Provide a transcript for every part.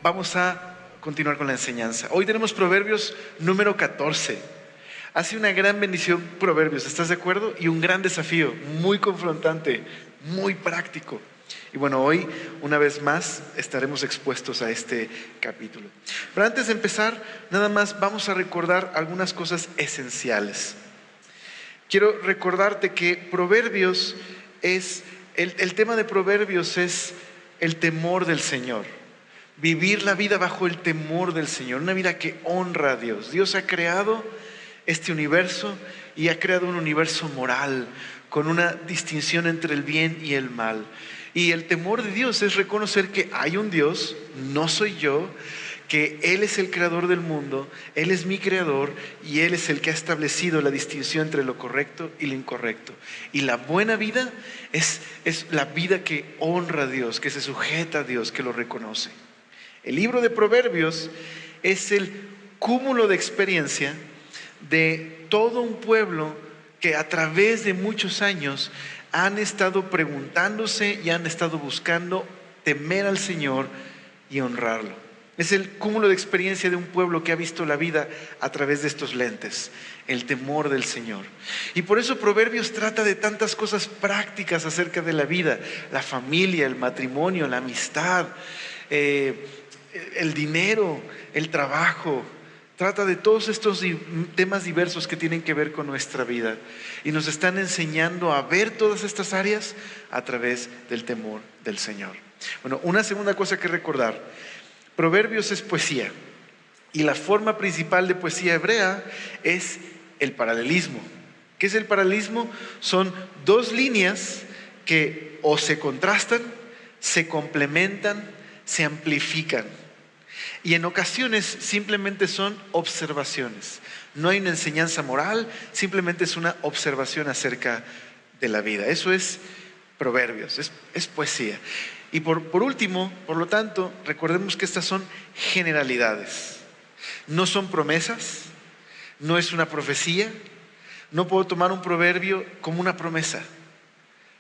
Vamos a continuar con la enseñanza. Hoy tenemos Proverbios número 14. Ha sido una gran bendición Proverbios, ¿estás de acuerdo? Y un gran desafío, muy confrontante, muy práctico. Y bueno, hoy una vez más estaremos expuestos a este capítulo. Pero antes de empezar, nada más vamos a recordar algunas cosas esenciales. Quiero recordarte que Proverbios es, el tema de Proverbios es el temor del Señor. Vivir la vida bajo el temor del Señor, una vida que honra a Dios. Dios ha creado este universo y ha creado un universo moral, con una distinción entre el bien y el mal. Y el temor de Dios es reconocer que hay un Dios, no soy yo, que Él es el creador del mundo, Él es mi creador y Él es el que ha establecido la distinción entre lo correcto y lo incorrecto. Y la buena vida es la vida que honra a Dios, que se sujeta a Dios, que lo reconoce. El libro de Proverbios es el cúmulo de experiencia de todo un pueblo que a través de muchos años han estado preguntándose y han estado buscando temer al Señor y honrarlo. Es el cúmulo de experiencia de un pueblo que ha visto la vida a través de estos lentes, el temor del Señor. Y por eso Proverbios trata de tantas cosas prácticas acerca de la vida, la familia, el matrimonio, la amistad, el dinero, el trabajo. Trata de todos estos temas diversos que tienen que ver con nuestra vida. Y nos están enseñando a ver todas estas áreas a través del temor del Señor. Bueno, una segunda cosa que recordar. Proverbios es poesía. Y la forma principal de poesía hebrea es el paralelismo. ¿Qué es el paralelismo? Son dos líneas que o se contrastan, se complementan, se amplifican. Y en ocasiones simplemente son observaciones. No hay una enseñanza moral, simplemente es una observación acerca de la vida. Eso es Proverbios, es poesía. Y por último, por lo tanto, recordemos que estas son generalidades. No son promesas, no es una profecía. No puedo tomar un proverbio como una promesa,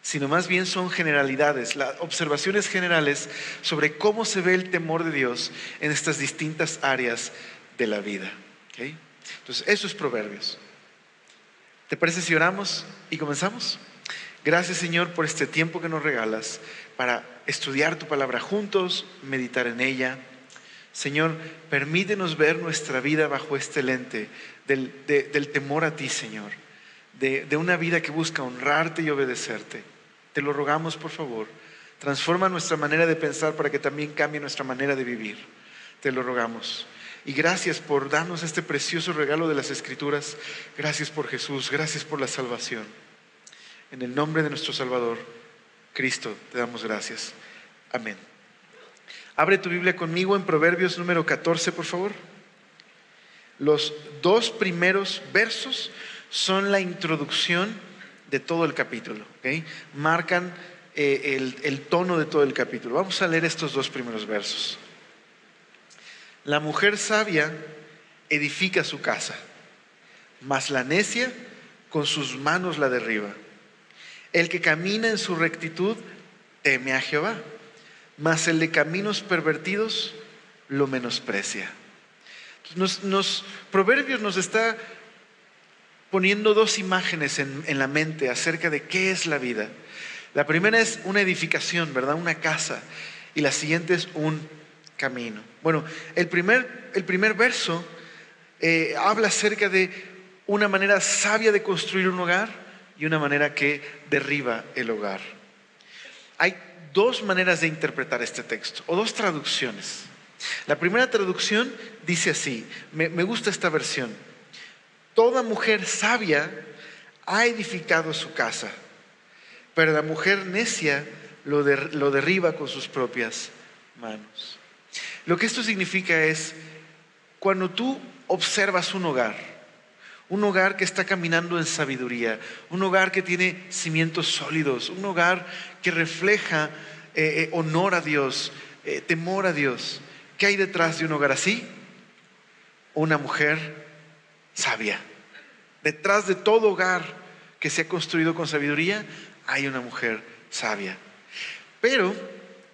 sino más bien son generalidades, las observaciones generales sobre cómo se ve el temor de Dios en estas distintas áreas de la vida. ¿Okay? Entonces, eso es Proverbios. ¿Te parece si oramos y comenzamos? Gracias, Señor, por este tiempo que nos regalas para estudiar tu palabra juntos, meditar en ella. Señor, permítenos ver nuestra vida bajo este lente del temor a ti, Señor. De una vida que busca honrarte y obedecerte. Te lo rogamos, por favor. Transforma nuestra manera de pensar para que también cambie nuestra manera de vivir. Te lo rogamos. Y gracias por darnos este precioso regalo de las Escrituras. Gracias por Jesús. Gracias por la salvación. En el nombre de nuestro Salvador, Cristo, te damos gracias. Amén. Abre tu Biblia conmigo en Proverbios número 14, por favor. Los dos primeros versos son la introducción de todo el capítulo, ¿okay? Marcan el tono de todo el capítulo. Vamos a leer estos dos primeros versos. La mujer sabia edifica su casa, mas la necia con sus manos la derriba. El que camina en su rectitud teme a Jehová, mas el de caminos pervertidos lo menosprecia. Proverbios nos está poniendo dos imágenes en la mente acerca de qué es la vida. La primera es una edificación, ¿verdad? Una casa. Y la siguiente es un camino. Bueno, el primer verso habla acerca de una manera sabia de construir un hogar y una manera que derriba el hogar. Hay dos maneras de interpretar este texto, o dos traducciones. La primera traducción dice así, me gusta esta versión. Toda mujer sabia ha edificado su casa, pero la mujer necia lo derriba con sus propias manos. Lo que esto significa es, cuando tú observas un hogar que está caminando en sabiduría, un hogar que tiene cimientos sólidos, un hogar que refleja honor a Dios, temor a Dios. ¿Qué hay detrás de un hogar así? Una mujer sabia. Detrás de todo hogar que se ha construido con sabiduría, hay una mujer sabia. Pero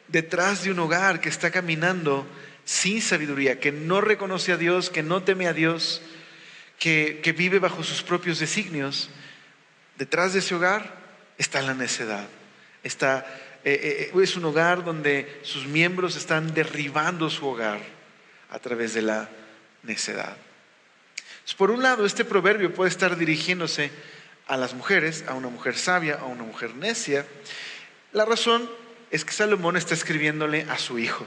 detrás de un hogar que está caminando sin sabiduría, que no reconoce a Dios, que no teme a Dios, que vive bajo sus propios designios, detrás de ese hogar está la necedad. Es un hogar donde sus miembros están derribando su hogar a través de la necedad. Entonces, por un lado, este proverbio puede estar dirigiéndose a las mujeres, a una mujer sabia, a una mujer necia. La razón es que Salomón está escribiéndole a su hijo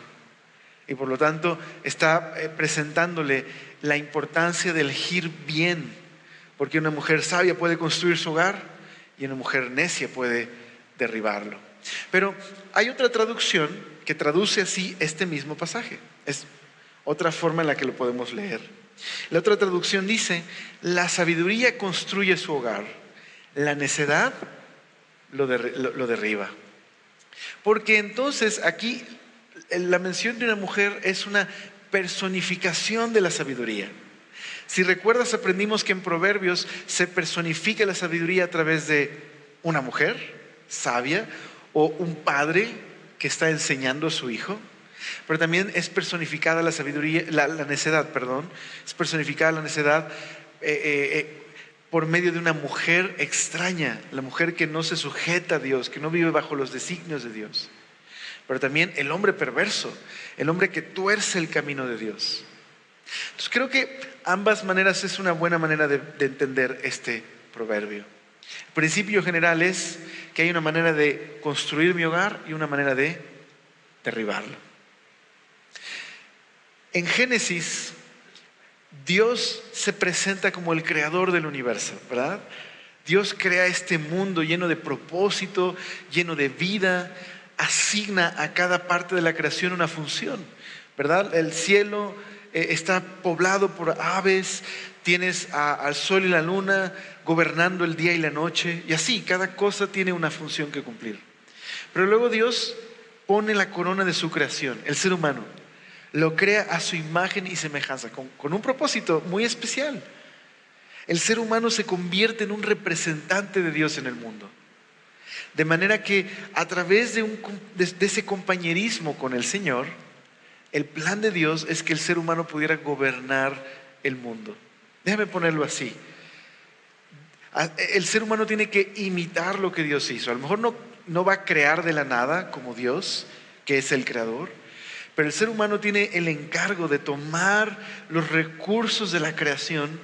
y por lo tanto está presentándole la importancia de elegir bien, porque una mujer sabia puede construir su hogar y una mujer necia puede derribarlo. Pero hay otra traducción que traduce así este mismo pasaje. Es otra forma en la que lo podemos leer. La otra traducción dice: la sabiduría construye su hogar, la necedad lo derriba. Porque entonces aquí la mención de una mujer es una personificación de la sabiduría. Si recuerdas, aprendimos que en Proverbios se personifica la sabiduría a través de una mujer sabia o un padre que está enseñando a su hijo. Pero también es personificada la sabiduría, la necedad, es personificada la necedad por medio de una mujer extraña, la mujer que no se sujeta a Dios, que no vive bajo los designios de Dios. Pero también el hombre perverso, el hombre que tuerce el camino de Dios. Entonces creo que ambas maneras es una buena manera de entender este proverbio. El principio general es que hay una manera de construir mi hogar y una manera de derribarlo. En Génesis, Dios se presenta como el creador del universo, ¿verdad? Dios crea este mundo lleno de propósito, lleno de vida, asigna a cada parte de la creación una función, ¿verdad? El cielo está poblado por aves, tienes al sol y la luna gobernando el día y la noche, y así, cada cosa tiene una función que cumplir. Pero luego Dios pone la corona de su creación, el ser humano. Lo crea a su imagen y semejanza, con un propósito muy especial. El ser humano se convierte en un representante de Dios en el mundo. De manera que a través de ese compañerismo con el Señor, el plan de Dios es que el ser humano pudiera gobernar el mundo. Déjame ponerlo así. El ser humano tiene que imitar lo que Dios hizo. A lo mejor no va a crear de la nada como Dios, que es el creador. Pero el ser humano tiene el encargo de tomar los recursos de la creación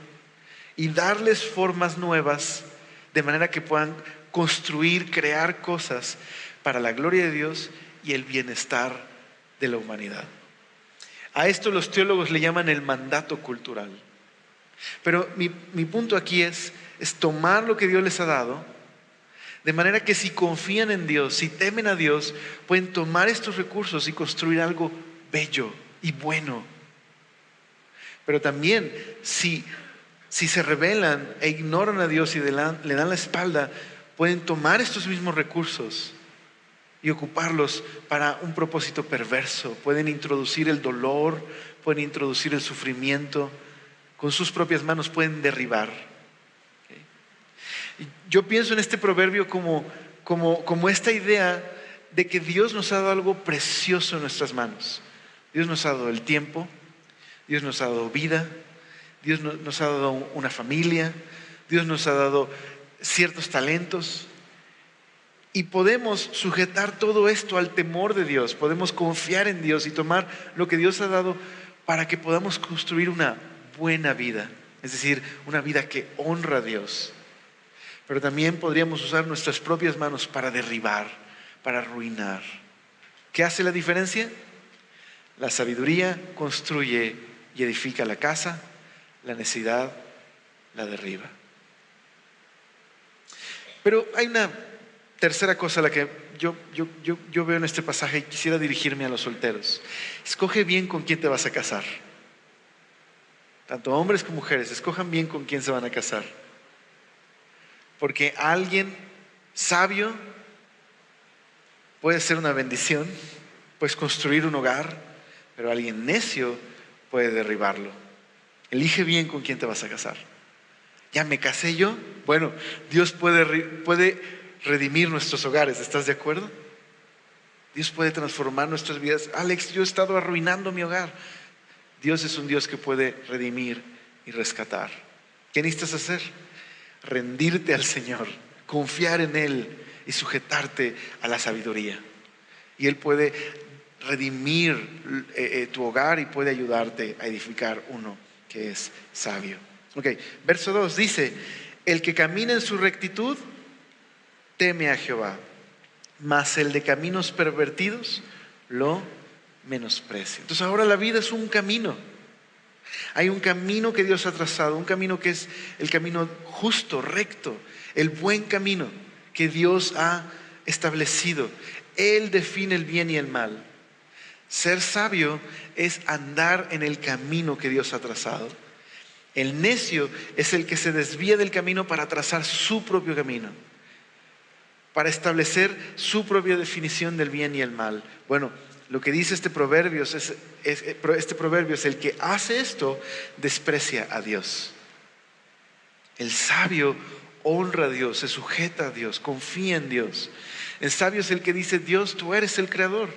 y darles formas nuevas de manera que puedan construir, crear cosas para la gloria de Dios y el bienestar de la humanidad. A esto los teólogos le llaman el mandato cultural. Pero mi punto aquí es tomar lo que Dios les ha dado, de manera que si confían en Dios, si temen a Dios, pueden tomar estos recursos y construir algo bello y bueno. Pero también si se rebelan e ignoran a Dios y le dan la espalda, pueden tomar estos mismos recursos y ocuparlos para un propósito perverso. Pueden introducir el dolor, pueden introducir el sufrimiento, con sus propias manos pueden derribar. Yo pienso en este proverbio como esta idea de que Dios nos ha dado algo precioso en nuestras manos. Dios nos ha dado el tiempo, Dios nos ha dado vida, Dios nos ha dado una familia, Dios nos ha dado ciertos talentos. Y podemos sujetar todo esto al temor de Dios, podemos confiar en Dios y tomar lo que Dios ha dado para que podamos construir una buena vida, es decir, una vida que honra a Dios. Pero también podríamos usar nuestras propias manos para derribar, para arruinar. ¿Qué hace la diferencia? La sabiduría construye y edifica la casa, la necedad la derriba. Pero hay una tercera cosa a la que yo veo en este pasaje y quisiera dirigirme a los solteros. Escoge bien con quién te vas a casar. Tanto hombres como mujeres, escojan bien con quién se van a casar. Porque alguien sabio puede ser una bendición, puedes construir un hogar, pero alguien necio puede derribarlo. Elige bien con quién te vas a casar. ¿Ya me casé yo? Bueno, Dios puede redimir nuestros hogares, ¿estás de acuerdo? Dios puede transformar nuestras vidas. Alex, yo he estado arruinando mi hogar. Dios es un Dios que puede redimir y rescatar. ¿Qué necesitas hacer? Rendirte al Señor, confiar en Él y sujetarte a la sabiduría. Y Él puede redimir tu hogar y puede ayudarte a edificar uno que es sabio. Ok, verso 2 dice: el que camina en su rectitud teme a Jehová, mas el de caminos pervertidos lo menosprecia. Entonces ahora la vida es un camino. Hay un camino que Dios ha trazado, un camino que es el camino justo, recto, el buen camino que Dios ha establecido. Él define el bien y el mal. Ser sabio es andar en el camino que Dios ha trazado. El necio es el que se desvía del camino para trazar su propio camino, para establecer su propia definición del bien y el mal. Bueno, lo que dice este proverbio es el que hace esto desprecia a Dios. El sabio honra a Dios, se sujeta a Dios, confía en Dios. El sabio es el que dice: Dios, tú eres el creador.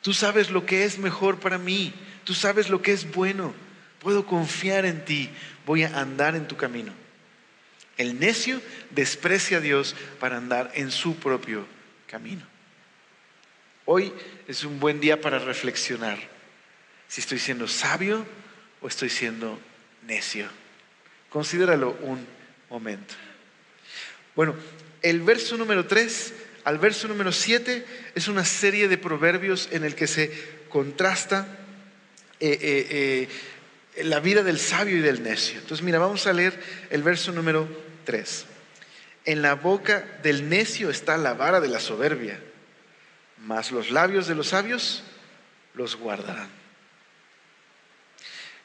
Tú sabes lo que es mejor para mí. Tú sabes lo que es bueno. Puedo confiar en ti. Voy a andar en tu camino. El necio desprecia a Dios para andar en su propio camino. Hoy es un buen día para reflexionar si estoy siendo sabio o estoy siendo necio. Considéralo un momento. Bueno, el verso número 3 al verso número 7 es una serie de proverbios en el que se contrasta la vida del sabio y del necio. Entonces mira, vamos a leer el verso número 3. En la boca del necio está la vara de la soberbia, mas los labios de los sabios los guardarán.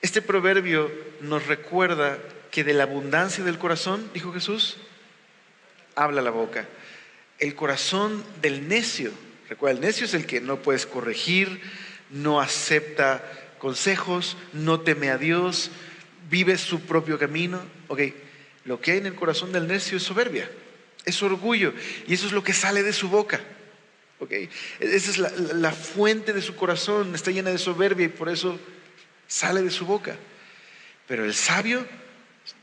Este proverbio nos recuerda que de la abundancia del corazón, dijo Jesús, habla la boca. El corazón del necio, recuerda, el necio es el que no puedes corregir, no acepta consejos, no teme a Dios, vive su propio camino. Ok, lo que hay en el corazón del necio es soberbia, es orgullo, y eso es lo que sale de su boca. Okay. Esa es la fuente de su corazón, está llena de soberbia y por eso sale de su boca. Pero el sabio,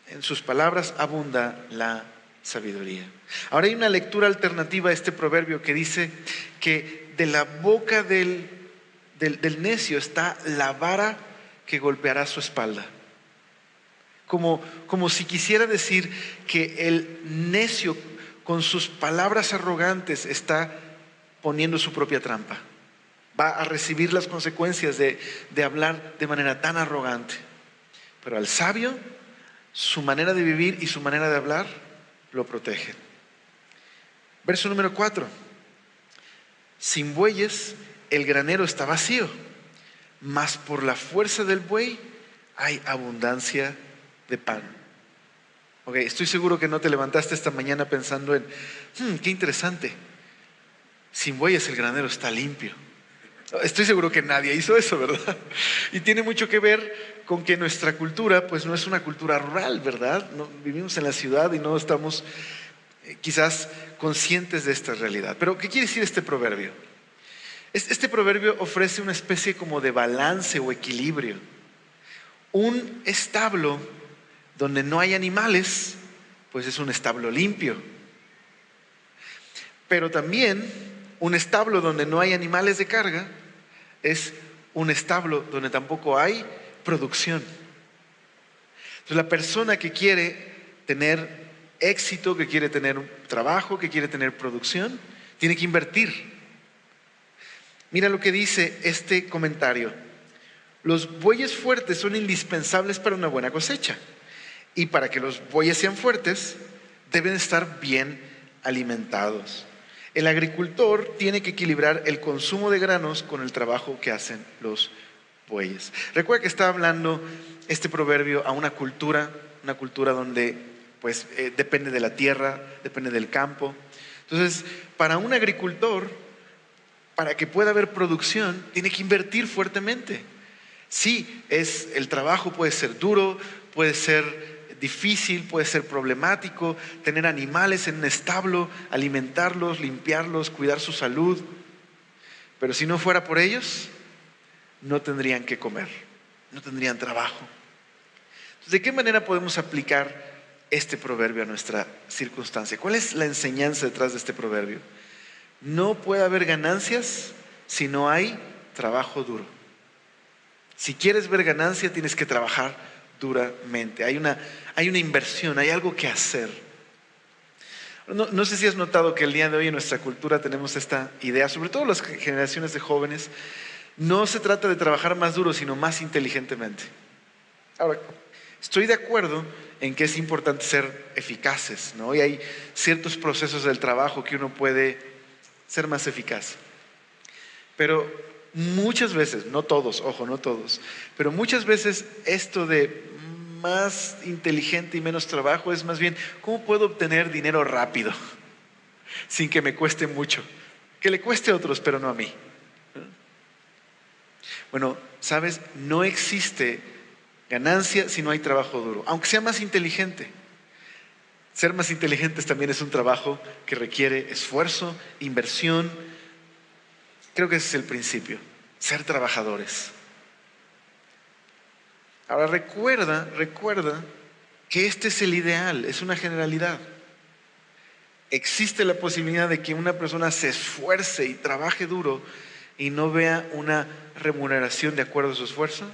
en sus palabras abunda la sabiduría. Ahora hay una lectura alternativa a este proverbio que dice que de la boca del necio está la vara que golpeará su espalda. Como si quisiera decir que el necio con sus palabras arrogantes está poniendo su propia trampa. Va a recibir las consecuencias de hablar de manera tan arrogante. Pero al sabio, su manera de vivir y su manera de hablar lo protegen. Verso número 4. Sin bueyes el granero está vacío, mas por la fuerza del buey hay abundancia de pan. Ok, estoy seguro que no te levantaste esta mañana pensando en, qué interesante, sin bueyes el granero está limpio. Estoy seguro que nadie hizo eso, ¿verdad? Y tiene mucho que ver con que nuestra cultura, pues no es una cultura rural, ¿verdad? No, vivimos en la ciudad y no estamos quizás conscientes de esta realidad. Pero, ¿qué quiere decir este proverbio? Este proverbio ofrece una especie como de balance o equilibrio. Un establo donde no hay animales, pues es un establo limpio. Pero también un establo donde no hay animales de carga es un establo donde tampoco hay producción. Entonces la persona que quiere tener éxito, que quiere tener un trabajo, que quiere tener producción, tiene que invertir. Mira lo que dice este comentario. Los bueyes fuertes son indispensables para una buena cosecha. Y para que los bueyes sean fuertes, deben estar bien alimentados. El agricultor tiene que equilibrar el consumo de granos con el trabajo que hacen los bueyes. Recuerda que está hablando este proverbio a una cultura donde pues depende de la tierra, depende del campo. Entonces, para un agricultor, para que pueda haber producción, tiene que invertir fuertemente. Sí, el trabajo puede ser duro, puede ser difícil, puede ser problemático, tener animales en un establo, alimentarlos, limpiarlos, cuidar su salud. pero si no fuera por ellos, no tendrían que comer, no tendrían trabajo. Entonces, ¿de qué manera podemos aplicar este proverbio a nuestra circunstancia? ¿Cuál es la enseñanza detrás de este proverbio? No puede haber ganancias si no hay trabajo duro. Si quieres ver ganancia, tienes que trabajar duramente. Hay una inversión, hay algo que hacer. No sé si has notado que el día de hoy en nuestra cultura tenemos esta idea, sobre todo las generaciones de jóvenes, no se trata de trabajar más duro, sino más inteligentemente. Ahora, estoy de acuerdo en que es importante ser eficaces, ¿no? Y hay ciertos procesos del trabajo que uno puede ser más eficaz. Pero muchas veces, no todos, ojo, no todos, pero muchas veces esto de más inteligente y menos trabajo es más bien, ¿cómo puedo obtener dinero rápido? Sin que me cueste mucho. Que le cueste a otros, pero no a mí. Bueno, ¿sabes? No existe ganancia si no hay trabajo duro, aunque sea más inteligente. Ser más inteligentes también es un trabajo que requiere esfuerzo, inversión. Creo que ese es el principio, ser trabajadores. Ahora recuerda que este es el ideal, es una generalidad. ¿Existe la posibilidad de que una persona se esfuerce y trabaje duro y no vea una remuneración de acuerdo a su esfuerzo?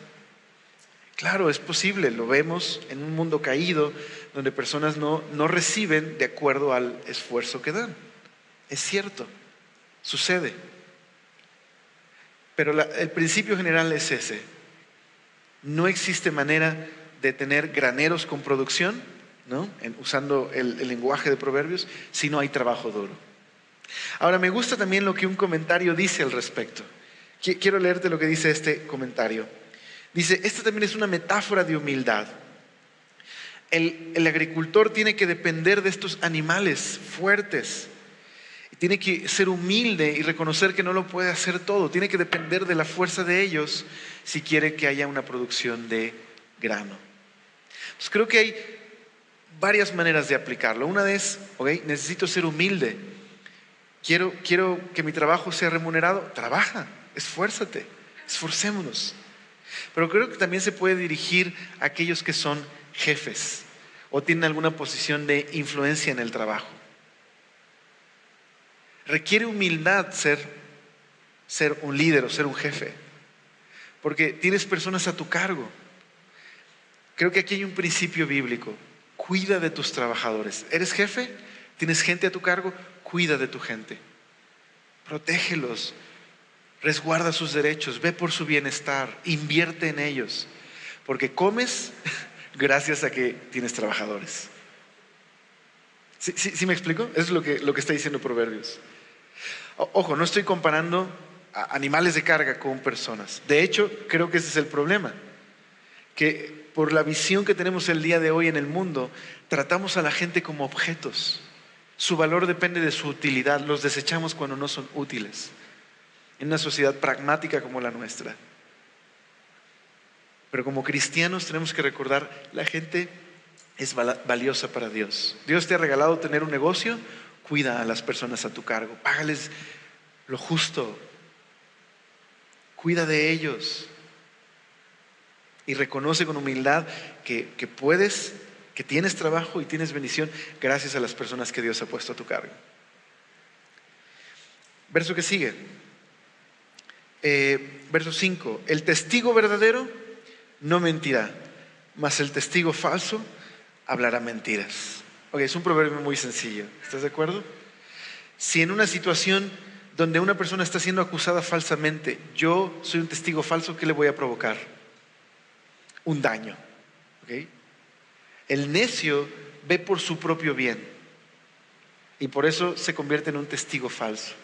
Claro, es posible, lo vemos en un mundo caído donde personas no reciben de acuerdo al esfuerzo que dan. Es cierto, sucede. Pero el principio general es ese. No existe manera de tener graneros con producción, ¿no? Usando el lenguaje de Proverbios, si no hay trabajo duro. Ahora, me gusta también lo que un comentario dice al respecto. Quiero leerte lo que dice este comentario. Dice, esta también es una metáfora de humildad. El agricultor tiene que depender de estos animales fuertes. Tiene que ser humilde y reconocer que no lo puede hacer todo. Tiene que depender de la fuerza de ellos si quiere que haya una producción de grano. Pues creo que hay varias maneras de aplicarlo. Una es, necesito ser humilde. Quiero que mi trabajo sea remunerado. Trabaja, esfuérzate, esforcémonos. Pero creo que también se puede dirigir a aquellos que son jefes o tienen alguna posición de influencia en el trabajo. Requiere humildad ser un líder o ser un jefe, porque tienes personas a tu cargo. Creo que aquí hay un principio bíblico. Cuida de tus trabajadores. ¿Eres jefe? ¿Tienes gente a tu cargo? Cuida de tu gente. Protégelos. Resguarda sus derechos. Ve por su bienestar. Invierte en ellos. Porque comes gracias a que tienes trabajadores. ¿Sí me explico? Eso es lo que está diciendo Proverbios. Ojo, no estoy comparando a animales de carga con personas. De hecho, creo que ese es el problema. Que por la visión que tenemos el día de hoy en el mundo, tratamos a la gente como objetos. Su valor depende de su utilidad. Los desechamos cuando no son útiles. En una sociedad pragmática como la nuestra. Pero como cristianos tenemos que recordar, la gente es valiosa para Dios. Dios te ha regalado tener un negocio. Cuida a las personas a tu cargo, págales lo justo, cuida de ellos y reconoce con humildad que puedes, que tienes trabajo y tienes bendición gracias a las personas que Dios ha puesto a tu cargo. Verso que sigue, verso 5, el testigo verdadero no mentirá, mas el testigo falso hablará mentiras. Es un proverbio muy sencillo, ¿estás de acuerdo? Si en una situación donde una persona está siendo acusada falsamente, yo soy un testigo falso, ¿qué le voy a provocar? Un daño. El necio ve por su propio bien y por eso se convierte en un testigo falso.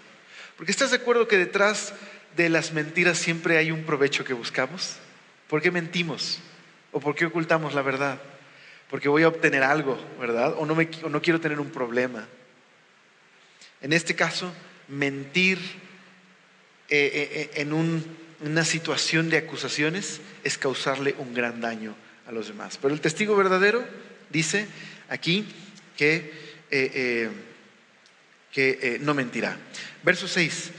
Porque ¿estás de acuerdo que detrás de las mentiras siempre hay un provecho que buscamos? ¿Por qué mentimos? ¿O por qué ocultamos la verdad? Porque voy a obtener algo, ¿verdad? O no quiero tener un problema. En este caso, mentir en una situación de acusaciones es causarle un gran daño a los demás. Pero el testigo verdadero dice aquí que no mentirá. Verso 6.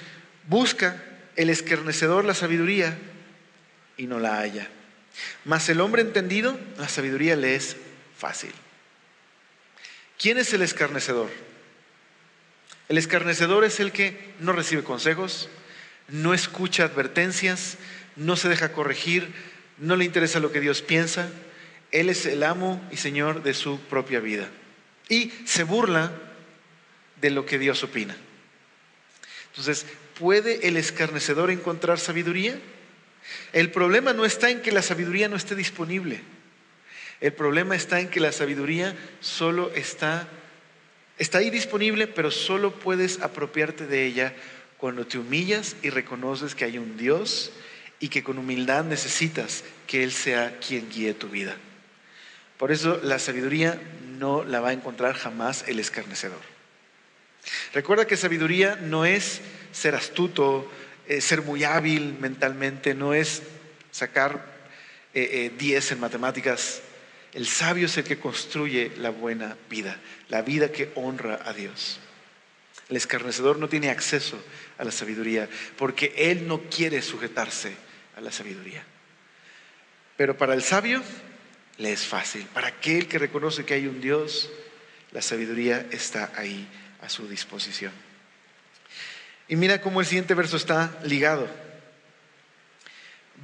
Busca el escarnecedor la sabiduría y no la halla. Mas el hombre entendido, la sabiduría le es fácil. ¿Quién es el escarnecedor? El escarnecedor es el que no recibe consejos, no escucha advertencias, no se deja corregir, no le interesa lo que Dios piensa. Él es el amo y señor de su propia vida y se burla de lo que Dios opina. Entonces, ¿puede el escarnecedor encontrar sabiduría? El problema no está en que la sabiduría no esté disponible. El problema está en que la sabiduría solo está ahí disponible, pero solo puedes apropiarte de ella cuando te humillas y reconoces que hay un Dios y que con humildad necesitas que Él sea quien guíe tu vida. Por eso la sabiduría no la va a encontrar jamás el escarnecedor. Recuerda que sabiduría no es ser astuto, ser muy hábil mentalmente, no es sacar 10 en matemáticas. El sabio es el que construye la buena vida, la vida que honra a Dios. El escarnecedor no tiene acceso a la sabiduría porque él no quiere sujetarse a la sabiduría. Pero para el sabio le es fácil. Para aquel que reconoce que hay un Dios, la sabiduría está ahí a su disposición. Y mira cómo el siguiente verso está ligado.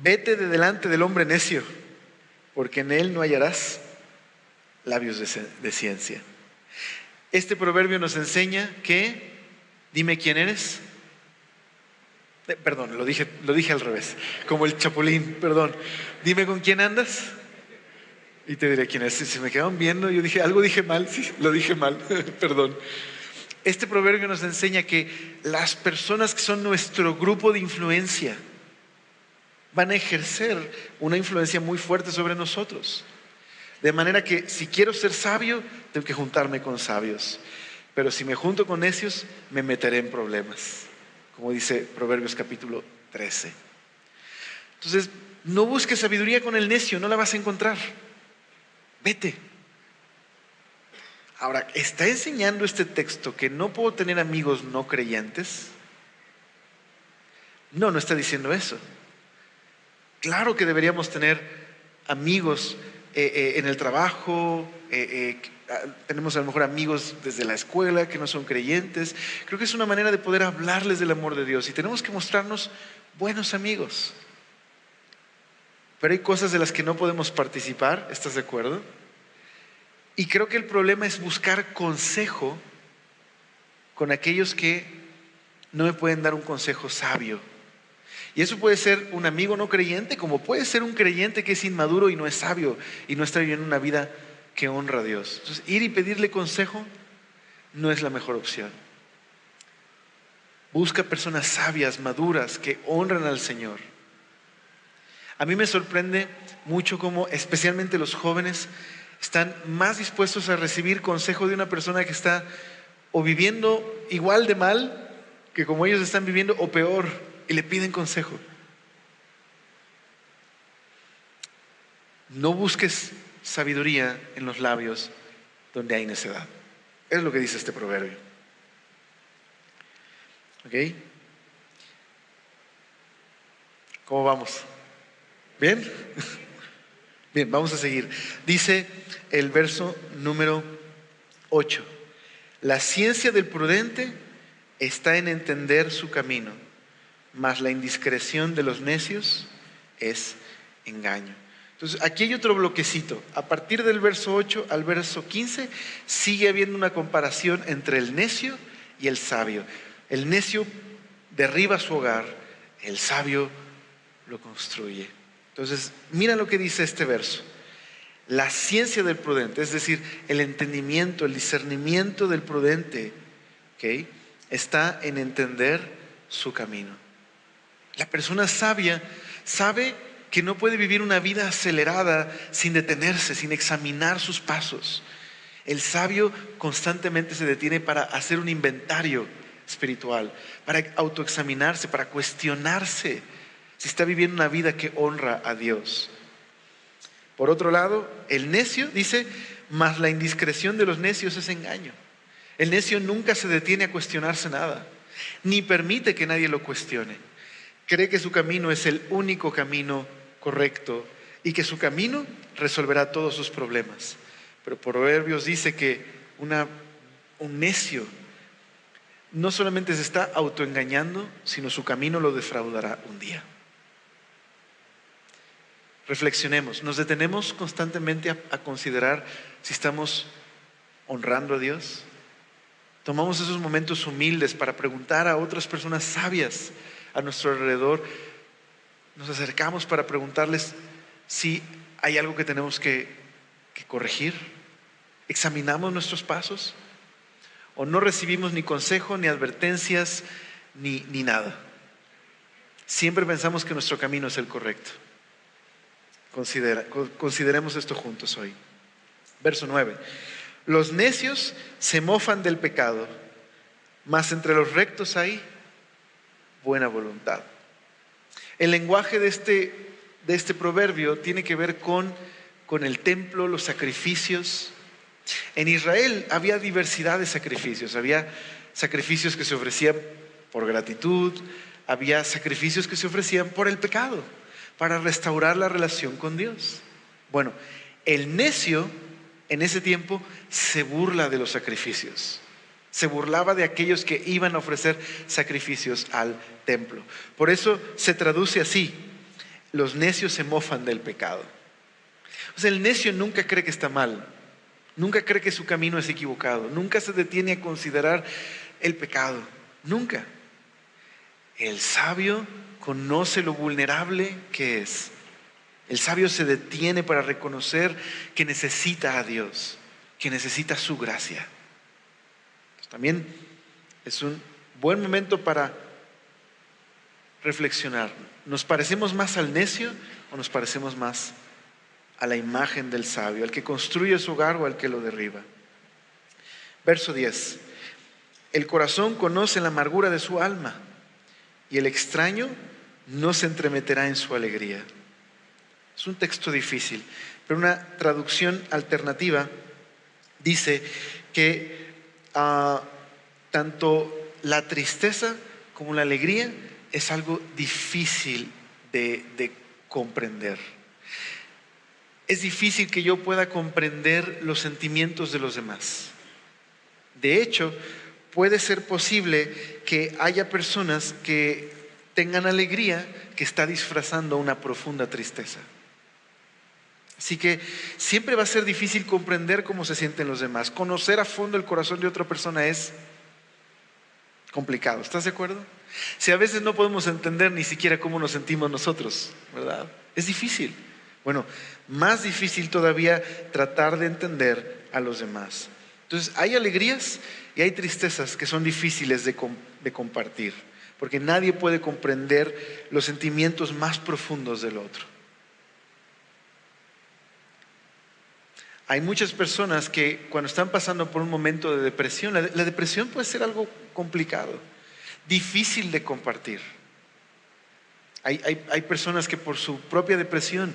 Vete de delante del hombre necio, porque en él no hallarás labios de ciencia. Este proverbio nos enseña que, dime quién eres. Perdón, lo dije al revés, como el chapulín, perdón. Dime con quién andas y te diré quién es. Si se me quedaron viendo, yo dije, algo dije mal, sí, lo dije mal, perdón. Este proverbio nos enseña que las personas que son nuestro grupo de influencia van a ejercer una influencia muy fuerte sobre nosotros. De manera que si quiero ser sabio, tengo que juntarme con sabios. Pero si me junto con necios, me meteré en problemas. Como dice Proverbios capítulo 13. Entonces, no busques sabiduría con el necio, no la vas a encontrar. Vete. Ahora, ¿está enseñando este texto que no puedo tener amigos no creyentes? No, no está diciendo eso. Claro que deberíamos tener amigos en el trabajo, tenemos a lo mejor amigos desde la escuela que no son creyentes. Creo que es una manera de poder hablarles del amor de Dios y tenemos que mostrarnos buenos amigos. Pero hay cosas de las que no podemos participar, ¿estás de acuerdo? Y creo que el problema es buscar consejo con aquellos que no me pueden dar un consejo sabio. Y eso puede ser un amigo no creyente, como puede ser un creyente que es inmaduro y no es sabio y no está viviendo una vida que honra a Dios. Entonces, ir y pedirle consejo no es la mejor opción. Busca personas sabias, maduras, que honran al Señor. A mí me sorprende mucho cómo especialmente los jóvenes están más dispuestos a recibir consejo de una persona que está o viviendo igual de mal que como ellos están viviendo o peor, y le piden consejo. No busques sabiduría en los labios donde hay necedad. Es lo que dice este proverbio. ¿Ok? ¿Cómo vamos? ¿Bien? Bien, vamos a seguir. Dice el verso número 8. La ciencia del prudente está en entender su camino, mas la indiscreción de los necios es engaño. Entonces, aquí hay otro bloquecito. A partir del verso 8 al verso 15, sigue habiendo una comparación entre el necio y el sabio. El necio derriba su hogar, el sabio lo construye. Entonces, mira lo que dice este verso. La ciencia del prudente, es decir, el entendimiento, el discernimiento del prudente, ¿okay?, está en entender su camino. La persona sabia sabe que no puede vivir una vida acelerada sin detenerse, sin examinar sus pasos. El sabio constantemente se detiene para hacer un inventario espiritual, para autoexaminarse, para cuestionarse si está viviendo una vida que honra a Dios. Por otro lado, el necio dice, mas la indiscreción de los necios es engaño. El necio nunca se detiene a cuestionarse nada, ni permite que nadie lo cuestione. Cree que su camino es el único camino correcto y que su camino resolverá todos sus problemas. Pero Proverbios dice que un necio no solamente se está autoengañando, sino su camino lo defraudará un día. Reflexionemos, nos detenemos constantemente a considerar si estamos honrando a Dios. Tomamos esos momentos humildes para preguntar a otras personas sabias a nuestro alrededor. Nos acercamos para preguntarles si hay algo que tenemos que corregir. Examinamos nuestros pasos o no recibimos ni consejo, ni advertencias, ni nada. Siempre pensamos que nuestro camino es el correcto. Consideremos esto juntos hoy. Verso 9. Los necios se mofan del pecado, mas entre los rectos hay buena voluntad. El lenguaje de este proverbio tiene que ver con el templo, los sacrificios. En Israel había diversidad de sacrificios. Había sacrificios que se ofrecían por gratitud, había sacrificios que se ofrecían por el pecado, para restaurar la relación con Dios. Bueno, el necio en ese tiempo se burla de los sacrificios. Se burlaba de aquellos que iban a ofrecer sacrificios al templo. Por eso se traduce así: los necios se mofan del pecado. O sea, el necio nunca cree que está mal, nunca cree que su camino es equivocado, nunca se detiene a considerar el pecado, nunca. El sabio conoce lo vulnerable que es. El sabio se detiene para reconocer que necesita a Dios, que necesita su gracia. Pues también es un buen momento para reflexionar. ¿Nos parecemos más al necio o nos parecemos más a la imagen del sabio, al que construye su hogar o al que lo derriba? Verso 10. El corazón conoce la amargura de su alma y el extraño no se entremeterá en su alegría. Es un texto difícil, pero una traducción alternativa dice que tanto la tristeza como la alegría es algo difícil de comprender. Es difícil que yo pueda comprender los sentimientos de los demás. De hecho, puede ser posible que haya personas que tengan alegría que está disfrazando una profunda tristeza. Así que siempre va a ser difícil comprender cómo se sienten los demás. Conocer a fondo el corazón de otra persona es complicado. ¿Estás de acuerdo? Si a veces no podemos entender ni siquiera cómo nos sentimos nosotros, ¿verdad? Es difícil. Bueno, más difícil todavía tratar de entender a los demás. Entonces, hay alegrías y hay tristezas que son difíciles de compartir, porque nadie puede comprender los sentimientos más profundos del otro. Hay muchas personas que cuando están pasando por un momento de depresión, la depresión puede ser algo complicado, difícil de compartir. Hay personas que por su propia depresión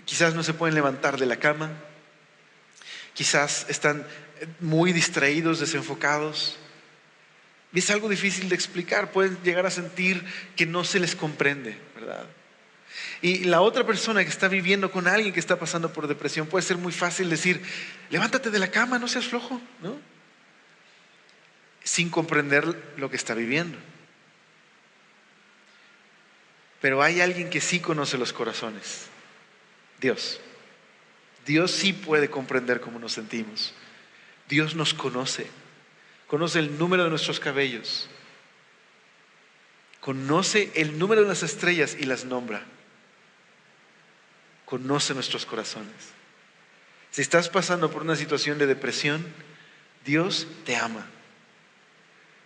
quizás no se pueden levantar de la cama, quizás están muy distraídos, desenfocados. Y es algo difícil de explicar, pueden llegar a sentir que no se les comprende, ¿verdad? Y la otra persona que está viviendo con alguien que está pasando por depresión, puede ser muy fácil decir: levántate de la cama, no seas flojo, ¿no? Sin comprender lo que está viviendo. Pero hay alguien que sí conoce los corazones: Dios. Dios sí puede comprender cómo nos sentimos. Dios nos conoce. Conoce el número de nuestros cabellos. Conoce el número de las estrellas y las nombra. Conoce nuestros corazones. Si estás pasando por una situación de depresión, Dios te ama.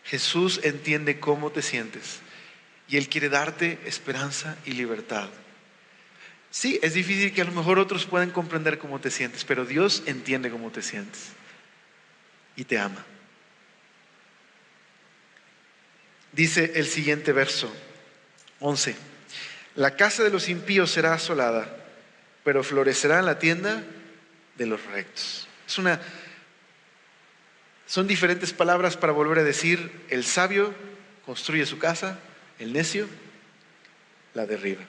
Jesús entiende cómo te sientes y Él quiere darte esperanza y libertad. Sí, es difícil que a lo mejor otros puedan comprender cómo te sientes, pero Dios entiende cómo te sientes y te ama. Dice el siguiente verso, 11. La casa de los impíos será asolada, pero florecerá en la tienda de los rectos. Son diferentes palabras para volver a decir: el sabio construye su casa, el necio la derriba.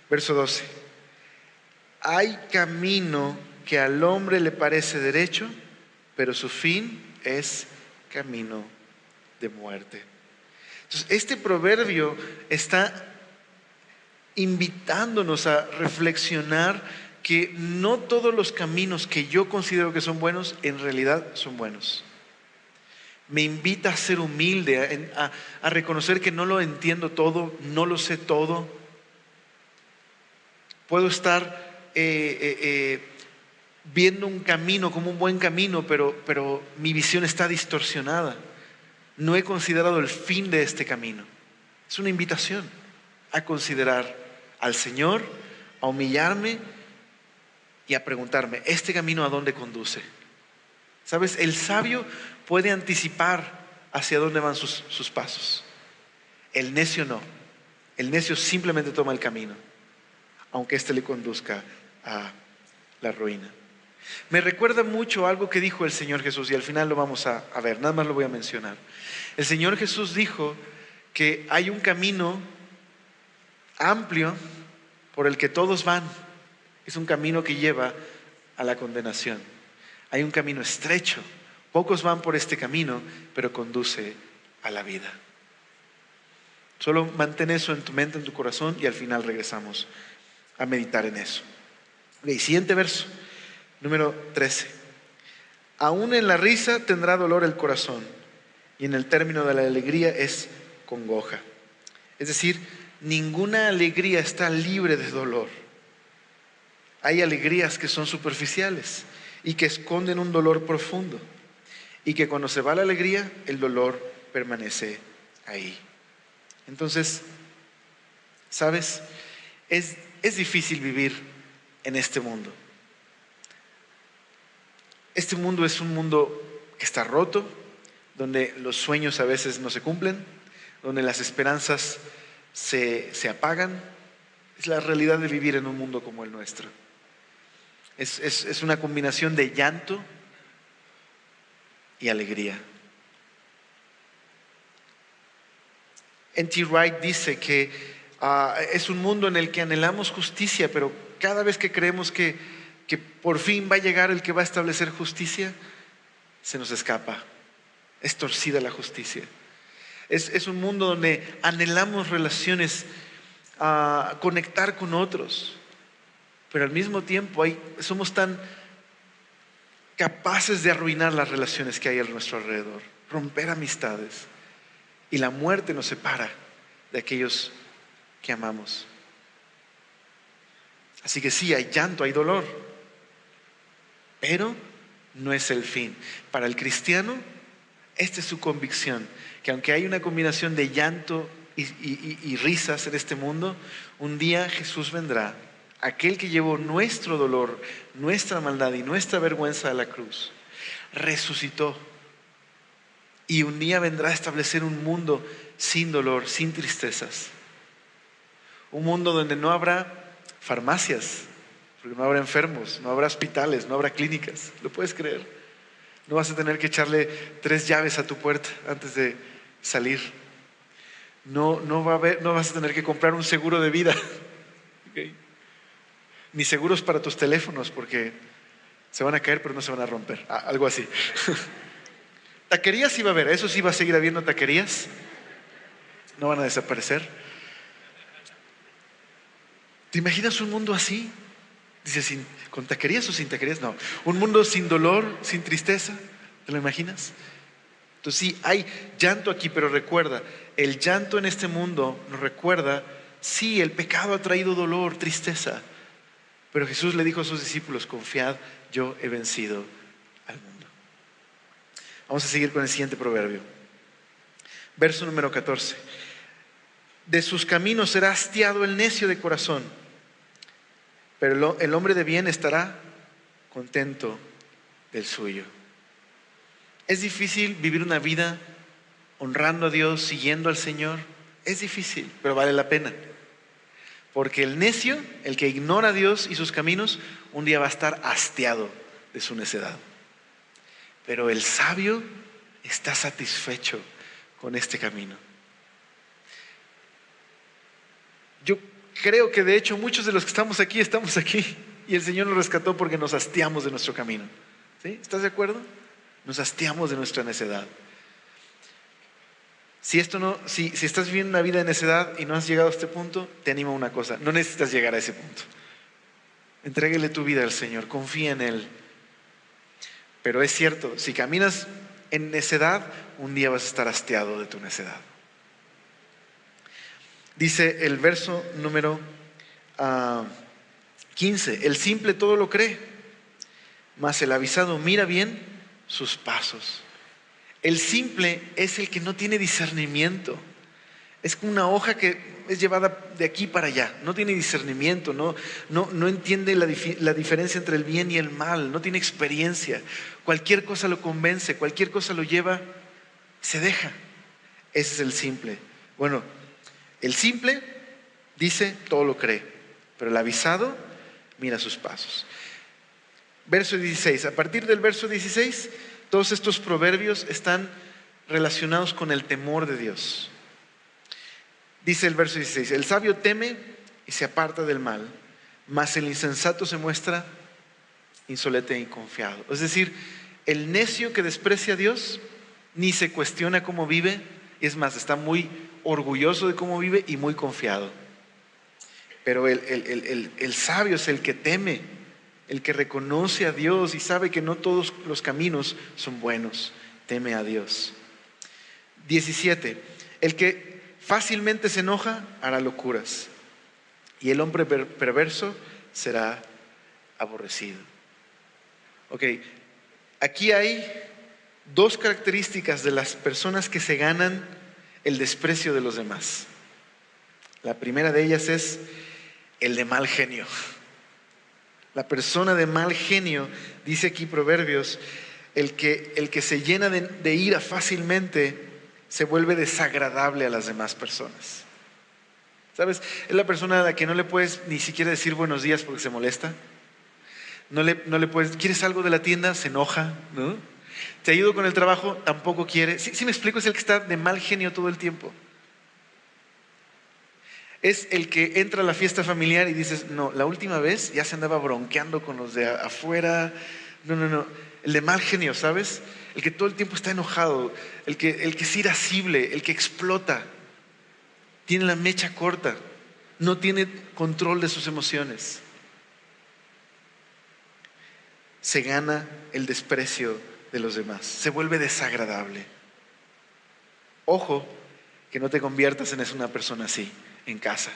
Verso 12. Hay camino que al hombre le parece derecho, pero su fin es camino de muerte. Entonces, este proverbio está invitándonos a reflexionar que no todos los caminos que yo considero que son buenos, en realidad son buenos. Me invita a ser humilde, a reconocer que no lo entiendo todo, no lo sé todo. Puedo estar viendo un camino como un buen camino, pero mi visión está distorsionada. No he considerado el fin de este camino. Es una invitación a considerar al Señor, a humillarme y a preguntarme, ¿este camino a dónde conduce? ¿Sabes? El sabio puede anticipar hacia dónde van sus pasos. El necio no. El necio simplemente toma el camino, aunque éste le conduzca a la ruina. Me recuerda mucho algo que dijo el Señor Jesús, y al final lo vamos a ver, nada más lo voy a mencionar. El Señor Jesús dijo que hay un camino amplio por el que todos van. Es un camino que lleva a la condenación. Hay un camino estrecho. Pocos van por este camino, pero conduce a la vida. Solo mantén eso en tu mente, en tu corazón, y al final regresamos a meditar en eso. El siguiente verso, número 13. Aún en la risa tendrá dolor el corazón, y en el término de la alegría es congoja. Es decir, ninguna alegría está libre de dolor. Hay alegrías que son superficiales y que esconden un dolor profundo, y que cuando se va la alegría, el dolor permanece ahí. Entonces, ¿sabes? Es difícil vivir en este mundo. Este mundo es un mundo que está roto, donde los sueños a veces no se cumplen, donde las esperanzas se apagan. Es la realidad de vivir en un mundo como el nuestro. Es una combinación de llanto y alegría. N.T. Wright dice que es un mundo en el que anhelamos justicia, pero cada vez que creemos que por fin va a llegar el que va a establecer justicia, se nos escapa. Es torcida la justicia. Es un mundo donde anhelamos relaciones, conectar con otros, pero al mismo tiempo somos tan capaces de arruinar las relaciones que hay a nuestro alrededor, romper amistades, y la muerte nos separa de aquellos que amamos. Así que sí, hay llanto, hay dolor, pero no es el fin. Para el cristiano, esta es su convicción, que aunque hay una combinación de llanto y risas en este mundo, un día Jesús vendrá, aquel que llevó nuestro dolor, nuestra maldad y nuestra vergüenza a la cruz, resucitó, y un día vendrá a establecer un mundo sin dolor, sin tristezas. Un mundo donde no habrá farmacias, porque no habrá enfermos, no habrá hospitales, no habrá clínicas. ¿Lo puedes creer? No vas a tener que echarle 3 llaves a tu puerta antes de salir. No vas a tener que comprar un seguro de vida. Okay. Ni seguros para tus teléfonos, porque se van a caer pero no se van a romper. Algo así. Taquerías sí va a haber, eso sí va a seguir habiendo taquerías. No van a desaparecer. ¿Te imaginas un mundo así? Dice, ¿con taquerías o sin taquerías? No. Un mundo sin dolor, sin tristeza. ¿Te lo imaginas? Entonces sí, hay llanto aquí, pero recuerda, el llanto en este mundo nos recuerda, sí, el pecado ha traído dolor, tristeza. Pero Jesús le dijo a sus discípulos, confiad, yo he vencido al mundo. Vamos a seguir con el siguiente proverbio. Verso número 14. De sus caminos será hastiado el necio de corazón, pero el hombre de bien estará contento del suyo. Es difícil vivir una vida honrando a Dios, siguiendo al Señor. Es difícil, pero vale la pena. Porque el necio, el que ignora a Dios y sus caminos, un día va a estar hastiado de su necedad. Pero el sabio está satisfecho con este camino. Yo creo que de hecho muchos de los que estamos aquí y el Señor nos rescató porque nos hastiamos de nuestro camino. ¿Sí? ¿Estás de acuerdo? Nos hastiamos de nuestra necedad. Si estás viviendo una vida de necedad y no has llegado a este punto, te animo a una cosa: no necesitas llegar a ese punto. Entrégale tu vida al Señor, confía en Él. Pero es cierto, si caminas en necedad, un día vas a estar hastiado de tu necedad. Dice el verso número 15: el simple todo lo cree, mas el avisado mira bien sus pasos. El simple es el que no tiene discernimiento. Es como una hoja que es llevada de aquí para allá. No tiene discernimiento, no entiende la diferencia entre el bien y el mal, no tiene experiencia. Cualquier cosa lo convence, cualquier cosa lo lleva, se deja. Ese es el simple. Bueno, el simple dice todo lo cree, pero el avisado mira sus pasos. Verso 16. A partir del verso 16, todos estos proverbios están relacionados con el temor de Dios. Dice el verso 16: el sabio teme y se aparta del mal, mas el insensato se muestra insolente y confiado. Es decir, el necio que desprecia a Dios ni se cuestiona cómo vive, y es más, está muy orgulloso de cómo vive y muy confiado. Pero el sabio es el que teme, el que reconoce a Dios y sabe que no todos los caminos son buenos. Teme a Dios. 17. El que fácilmente se enoja hará locuras, y el hombre perverso será aborrecido. Ok, aquí hay dos características de las personas que se ganan el desprecio de los demás. La primera de ellas es el de mal genio. La persona de mal genio, dice aquí Proverbios, el que se llena de ira fácilmente se vuelve desagradable a las demás personas. ¿Sabes? Es la persona a la que no le puedes ni siquiera decir buenos días porque se molesta. No le puedes, ¿quieres algo de la tienda? Se enoja, ¿no? Te ayudo con el trabajo, tampoco quiere. Sí me explico, es el que está de mal genio todo el tiempo. Es el que entra a la fiesta familiar y dices, no, la última vez ya se andaba bronqueando con los de afuera. No. El de mal genio, ¿sabes? El que todo el tiempo está enojado, el que es irascible, el que explota, tiene la mecha corta, no tiene control de sus emociones. Se gana el desprecio de los demás, se vuelve desagradable. Ojo, que no te conviertas en una persona así en casa,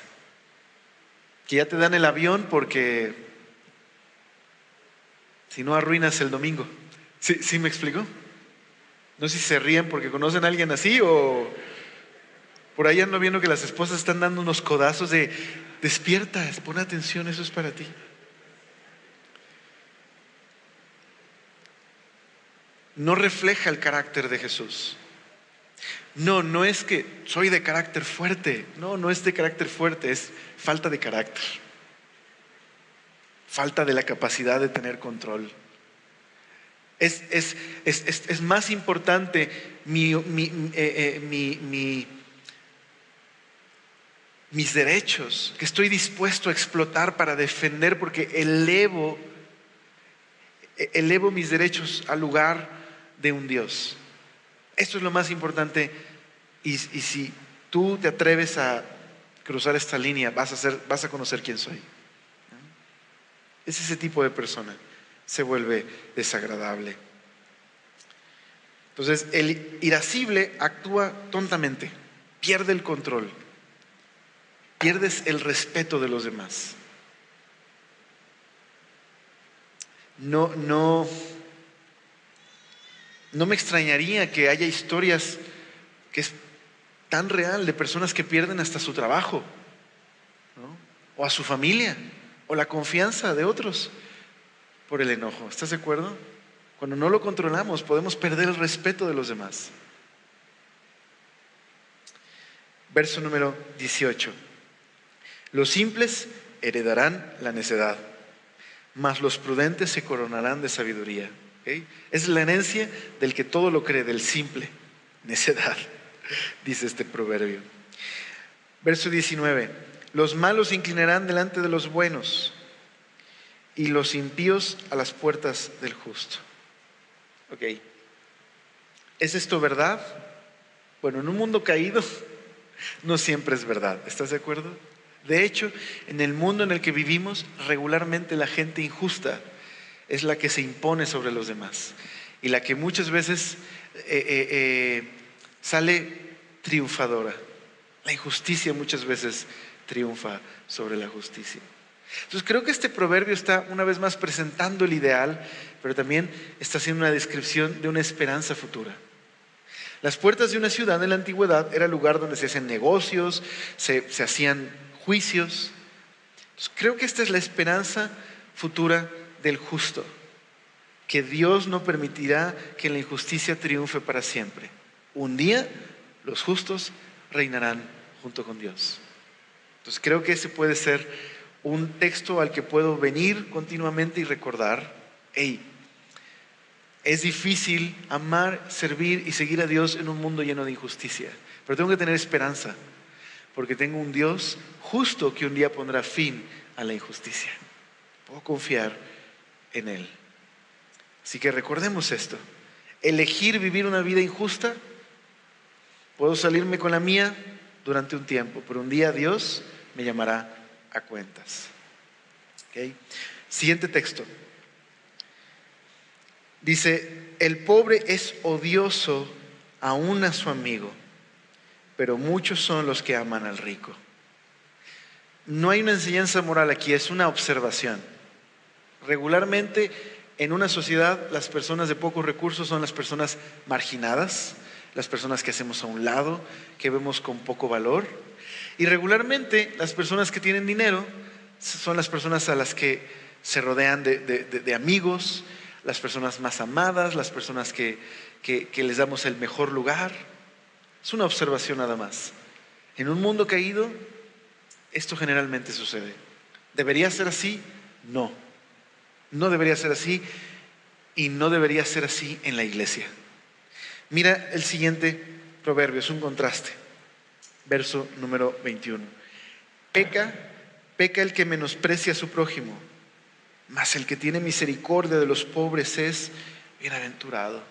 que ya te dan el avión porque si no arruinas el domingo. ¿Sí me explico? No sé si se ríen porque conocen a alguien así, o por ahí ando viendo que las esposas están dando unos codazos de despierta, pon atención, eso es para ti. No refleja el carácter de Jesús. No es que soy de carácter fuerte. No es de carácter fuerte, es falta de carácter. Falta de la capacidad de tener control. Es más importante mis derechos, que estoy dispuesto a explotar para defender, porque elevo mis derechos al lugar de un Dios. Esto es lo más importante, y si tú te atreves a cruzar esta línea, vas a conocer quién soy. Es ese tipo de persona, se vuelve desagradable. Entonces, el irascible actúa tontamente, pierde el control, pierdes el respeto de los demás. No me extrañaría que haya historias que es tan real de personas que pierden hasta su trabajo, ¿no? O a su familia, o la confianza de otros por el enojo. ¿Estás de acuerdo? Cuando no lo controlamos, podemos perder el respeto de los demás. Verso número 18. Los simples heredarán la necedad, mas los prudentes se coronarán de sabiduría. ¿Okay? Es la herencia del que todo lo cree, del simple. Necedad, dice este proverbio. Verso 19. Los malos se inclinarán delante de los buenos y los impíos a las puertas del justo. Ok. ¿Es esto verdad? Bueno, en un mundo caído no siempre es verdad. ¿Estás de acuerdo? De hecho, en el mundo en el que vivimos, regularmente la gente injusta es la que se impone sobre los demás y la que muchas veces sale triunfadora. La injusticia muchas veces triunfa sobre la justicia. Entonces creo que este proverbio está una vez más presentando el ideal, pero también está haciendo una descripción de una esperanza futura. Las puertas de una ciudad en la antigüedad era el lugar donde se hacían negocios, se hacían juicios. Entonces, creo que esta es la esperanza futura del justo, que Dios no permitirá que la injusticia triunfe para siempre. Un día los justos reinarán junto con Dios. Entonces creo que ese puede ser un texto al que puedo venir continuamente y recordar, hey, es difícil amar, servir y seguir a Dios en un mundo lleno de injusticia, pero tengo que tener esperanza, porque tengo un Dios justo que un día pondrá fin a la injusticia. Puedo confiar en Él. Así que recordemos esto. Elegir vivir una vida injusta, puedo salirme con la mía durante un tiempo, pero un día Dios me llamará a cuentas. ¿Okay? Siguiente texto. Dice, el pobre es odioso aún a su amigo, pero muchos son los que aman al rico. No hay una enseñanza moral aquí, es una observación. Regularmente en una sociedad las personas de pocos recursos son las personas marginadas, las personas que hacemos a un lado, que vemos con poco valor. Y regularmente las personas que tienen dinero son las personas a las que se rodean de amigos, las personas más amadas, las personas que les damos el mejor lugar. Es una observación nada más. En un mundo caído, esto generalmente sucede. ¿Debería ser así? No. No debería ser así y no debería ser así en la iglesia. Mira el siguiente proverbio, es un contraste. Verso número 21. Peca el que menosprecia a su prójimo, mas el que tiene misericordia de los pobres es bienaventurado.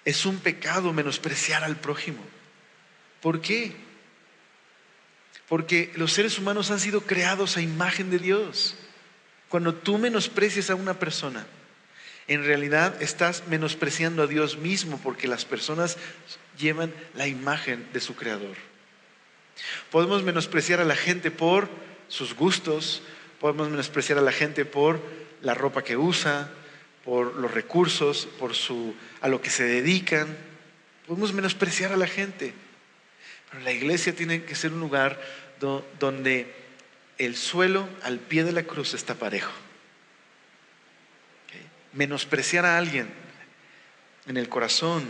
Es un pecado menospreciar al prójimo. ¿Por qué? Porque los seres humanos han sido creados a imagen de Dios. Cuando tú menosprecias a una persona, en realidad estás menospreciando a Dios mismo, porque las personas llevan la imagen de su creador. Podemos menospreciar a la gente por sus gustos, podemos menospreciar a la gente por la ropa que usa, por los recursos, a lo que se dedican. Podemos menospreciar a la gente, pero la iglesia tiene que ser un lugar donde el suelo al pie de la cruz está parejo. ¿Okay? Menospreciar a alguien en el corazón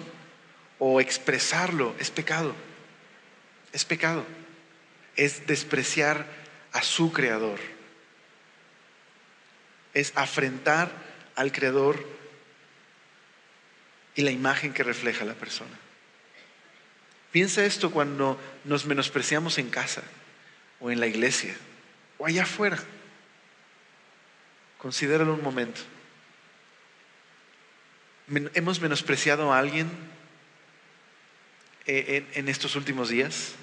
o expresarlo es pecado. Es pecado. Es despreciar a su creador. Es afrentar al creador y la imagen que refleja la persona. Piensa esto cuando nos menospreciamos en casa o en la iglesia o allá afuera. Considéralo un momento. ¿Hemos menospreciado a alguien en estos últimos días?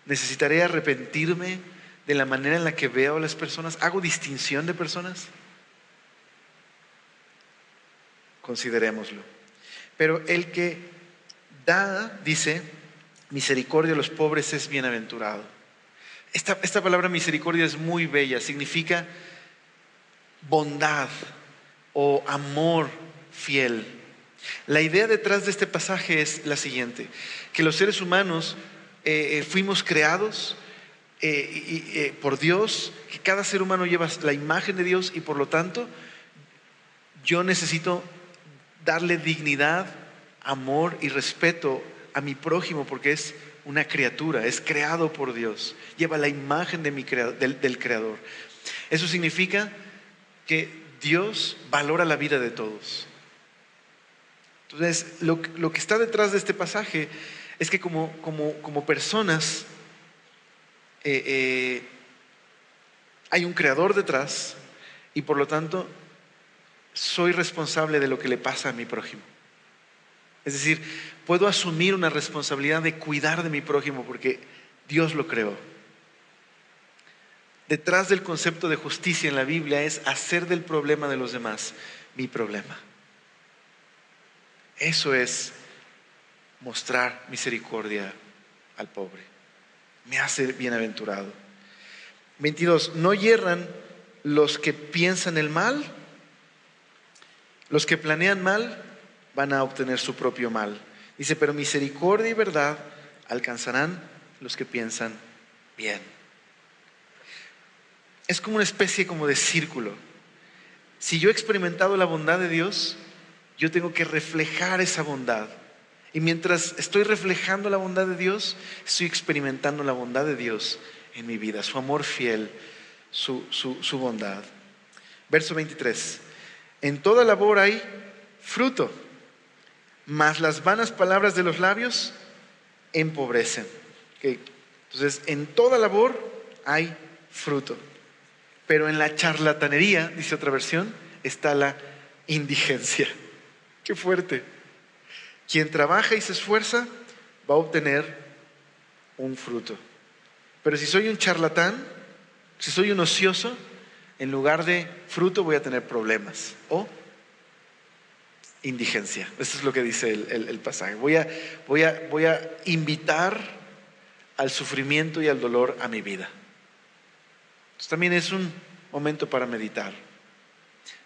¿Necesitaré arrepentirme de la manera en la que veo a las personas? ¿Hago distinción de personas? Considerémoslo. Pero el que da, dice, misericordia a los pobres es bienaventurado. Esta palabra misericordia es muy bella, significa bondad o amor fiel. La idea detrás de este pasaje es la siguiente: que los seres humanos fuimos creados por Dios, que cada ser humano lleva la imagen de Dios y por lo tanto yo necesito darle dignidad, amor y respeto a mi prójimo, porque es una criatura, es creado por Dios, lleva la imagen del Creador. Eso significa que Dios valora la vida de todos. Entonces, lo que está detrás de este pasaje es que como personas eh, eh, hay un creador detrás y por lo tanto soy responsable de lo que le pasa a mi prójimo. Es decir, puedo asumir una responsabilidad de cuidar de mi prójimo porque Dios lo creó. Detrás del concepto de justicia en la Biblia es hacer del problema de los demás mi problema. Eso es mostrar misericordia al pobre. Me hace bienaventurado. 22. No hierran los que piensan el mal. Los que planean mal van a obtener su propio mal. Dice, pero misericordia y verdad alcanzarán los que piensan bien. Es como una especie como de círculo. Si yo he experimentado la bondad de Dios, yo tengo que reflejar esa bondad. Y mientras estoy reflejando la bondad de Dios, estoy experimentando la bondad de Dios en mi vida, su amor fiel, su bondad. Verso 23. En toda labor hay fruto, mas las vanas palabras de los labios empobrecen. Okay. Entonces, en toda labor hay fruto. Pero en la charlatanería, dice otra versión, está la indigencia. ¡Qué fuerte! Quien trabaja y se esfuerza va a obtener un fruto. Pero si soy un charlatán, si soy un ocioso, en lugar de fruto voy a tener problemas o indigencia. Eso es lo que dice el pasaje. Voy a invitar al sufrimiento y al dolor a mi vida. Entonces, también es un momento para meditar.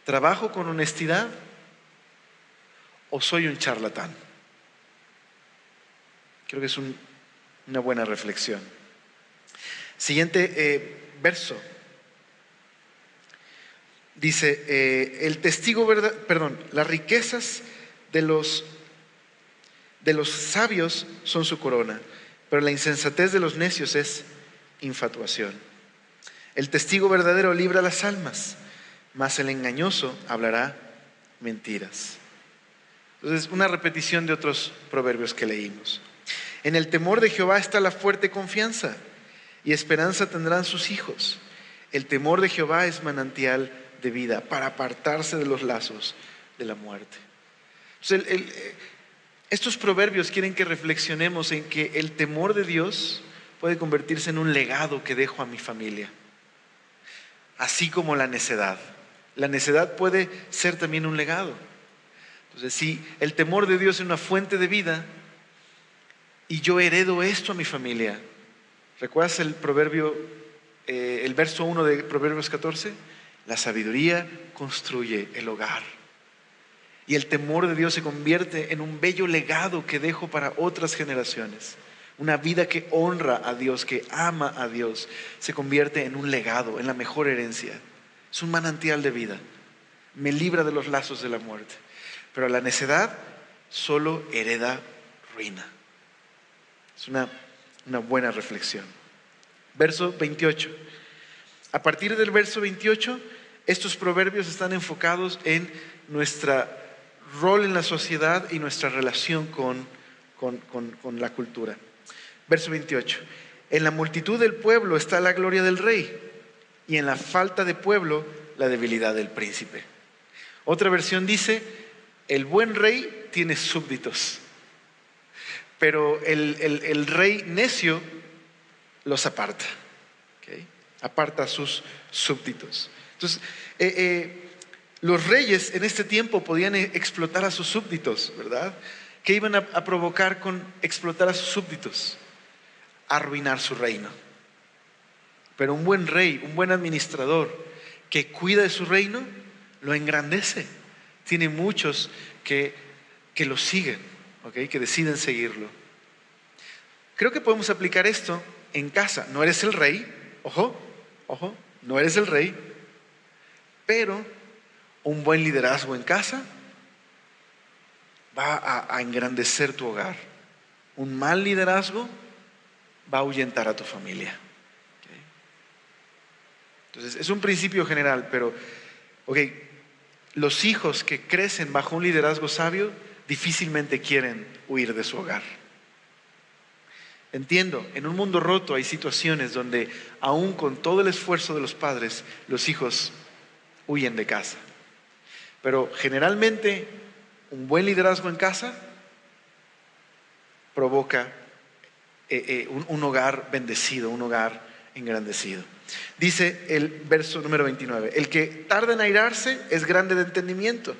¿Trabajo con honestidad o soy un charlatán? Creo que es una buena reflexión. Siguiente verso. Dice, el testigo las riquezas de los sabios son su corona, pero la insensatez de los necios es infatuación. El testigo verdadero libra las almas, mas el engañoso hablará mentiras. Entonces, una repetición de otros proverbios que leímos. En el temor de Jehová está la fuerte confianza, y esperanza tendrán sus hijos. El temor de Jehová es manantial de vida para apartarse de los lazos de la muerte. Entonces, estos proverbios quieren que reflexionemos en que el temor de Dios puede convertirse en un legado que dejo a mi familia, así como la necedad. La necedad puede ser también un legado. Entonces, si el temor de Dios es una fuente de vida y yo heredo esto a mi familia, ¿recuerdas el proverbio, el verso 1 de Proverbios 14? La sabiduría construye el hogar. Y el temor de Dios se convierte en un bello legado que dejo para otras generaciones. Una vida que honra a Dios, que ama a Dios, se convierte en un legado, en la mejor herencia. Es un manantial de vida. Me libra de los lazos de la muerte. Pero la necedad solo hereda ruina. Es una buena reflexión. Verso 28. A partir del verso 28, estos proverbios están enfocados en nuestro rol en la sociedad y nuestra relación con la cultura. Verso 28. En la multitud del pueblo está la gloria del rey, y en la falta de pueblo la debilidad del príncipe. Otra versión dice, el buen rey tiene súbditos, pero el rey necio los aparta. ¿Okay? Aparta a sus súbditos. Entonces, los reyes en este tiempo podían explotar a sus súbditos, ¿verdad? ¿Qué iban a provocar con explotar a sus súbditos? Arruinar su reino. Pero un buen rey, un buen administrador que cuida de su reino, lo engrandece. Tiene muchos que lo siguen, ¿okay? Que deciden seguirlo. Creo que podemos aplicar esto en casa. No eres el rey, ojo, no eres el rey, pero un buen liderazgo en casa va a engrandecer tu hogar. Un mal liderazgo va a ahuyentar a tu familia. ¿Okay? Entonces, es un principio general, pero los hijos que crecen bajo un liderazgo sabio difícilmente quieren huir de su hogar. Entiendo, en un mundo roto hay situaciones donde aún con todo el esfuerzo de los padres, los hijos huyen de casa. Pero generalmente un buen liderazgo en casa provoca un hogar bendecido, un hogar engrandecido. Dice el verso número 29, el que tarda en airarse es grande de entendimiento,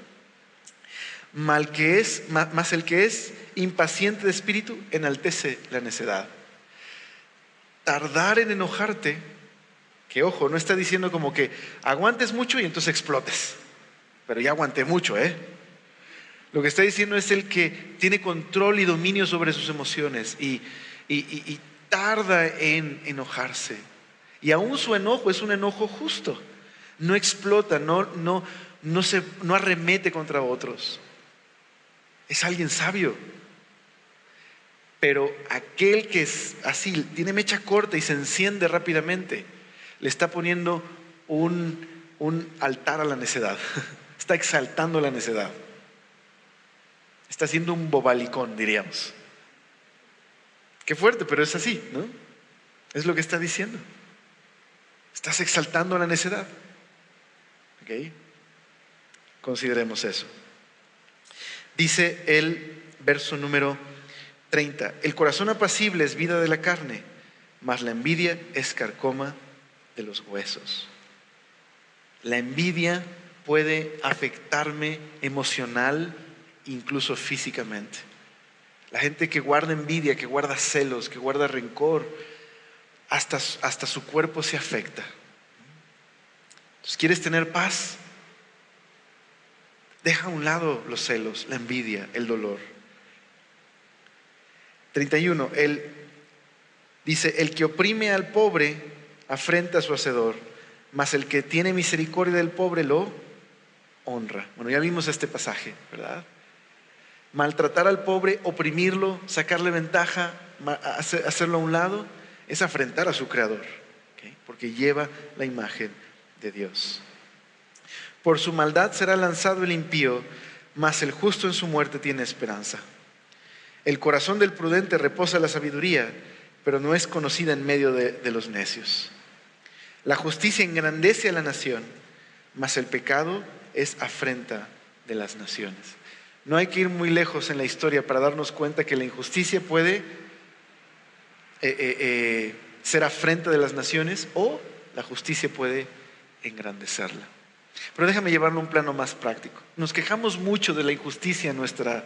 mas el que es impaciente de espíritu enaltece la necedad. Tardar en enojarte, que ojo, no está diciendo como que aguantes mucho y entonces explotes, pero ya aguanté mucho, Lo que está diciendo es el que tiene control y dominio sobre sus emociones y tarda en enojarse. Y aún su enojo es un enojo justo. No explota, no arremete contra otros. Es alguien sabio. Pero aquel que es así, tiene mecha corta y se enciende rápidamente, le está poniendo un altar a la necedad. Está exaltando la necedad. Está haciendo un bobalicón, diríamos. Qué fuerte, pero es así, ¿no? Es lo que está diciendo. Estás exaltando la necedad. ¿Ok? Consideremos eso. Dice el verso número 30. El corazón apacible es vida de la carne, mas la envidia es carcoma de los huesos. La envidia puede afectarme emocional, incluso físicamente. La gente que guarda envidia, que guarda celos, que guarda rencor, hasta su cuerpo se afecta. Entonces, ¿quieres tener paz? Deja a un lado los celos, la envidia, el dolor. 31. Dice, el que oprime al pobre afrenta a su hacedor, mas el que tiene misericordia del pobre lo honra. Bueno, ya vimos este pasaje, ¿verdad? Maltratar al pobre, oprimirlo, sacarle ventaja, hacerlo a un lado, es afrentar a su creador, ¿okay? Porque lleva la imagen de Dios. Por su maldad será lanzado el impío, mas el justo en su muerte tiene esperanza. El corazón del prudente reposa la sabiduría, pero no es conocida en medio de los necios. La justicia engrandece a la nación, mas el pecado es afrenta de las naciones. No hay que ir muy lejos en la historia para darnos cuenta que la injusticia puede ser afrenta de las naciones o la justicia puede engrandecerla. Pero déjame llevarlo a un plano más práctico. Nos quejamos mucho de la injusticia en nuestra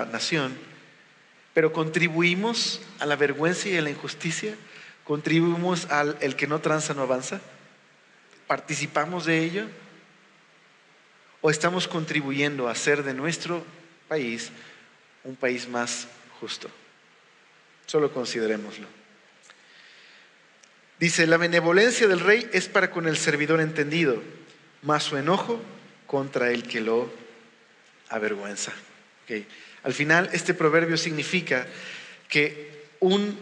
nación, pero contribuimos a la vergüenza y a la injusticia, contribuimos al el que no tranza no avanza, participamos de ello, o estamos contribuyendo a hacer de nuestro país un país más justo. Solo considerémoslo. Dice, la benevolencia del rey es para con el servidor entendido, mas su enojo contra el que lo avergüenza. Okay. Al final, este proverbio significa que un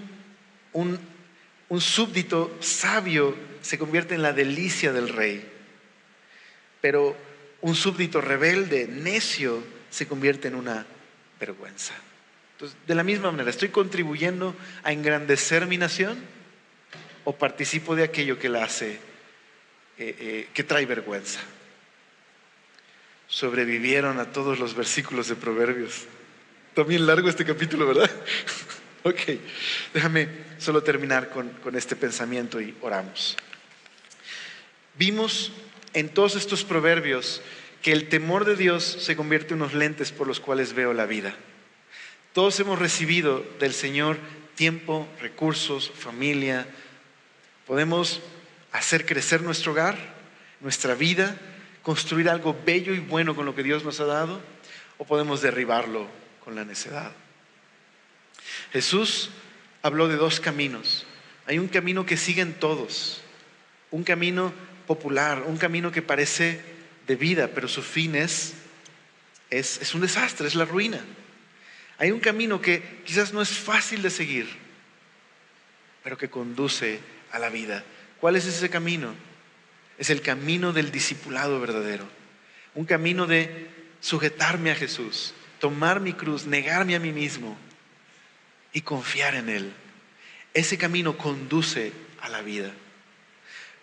súbdito sabio se convierte en la delicia del rey, pero un súbdito rebelde, necio, se convierte en una vergüenza. Entonces, de la misma manera, ¿estoy contribuyendo a engrandecer mi nación o participo de aquello que la hace, que trae vergüenza? Sobrevivieron a todos los versículos de Proverbios. También largo este capítulo, ¿verdad? Ok, déjame solo terminar con este pensamiento y oramos. Vimos en todos estos proverbios que el temor de Dios se convierte en unos lentes por los cuales veo la vida. Todos hemos recibido del Señor tiempo, recursos, familia. Podemos hacer crecer nuestro hogar, nuestra vida, construir algo bello y bueno con lo que Dios nos ha dado, o podemos derribarlo con la necedad. Jesús habló de dos caminos. Hay un camino que siguen todos, un camino popular, un camino que parece de vida, pero su fin es un desastre, es la ruina. Hay un camino que quizás no es fácil de seguir, pero que conduce a la vida. ¿Cuál es ese camino? Es el camino del discipulado verdadero. Un camino de sujetarme a Jesús, tomar mi cruz, negarme a mí mismo y confiar en Él. Ese camino conduce a la vida.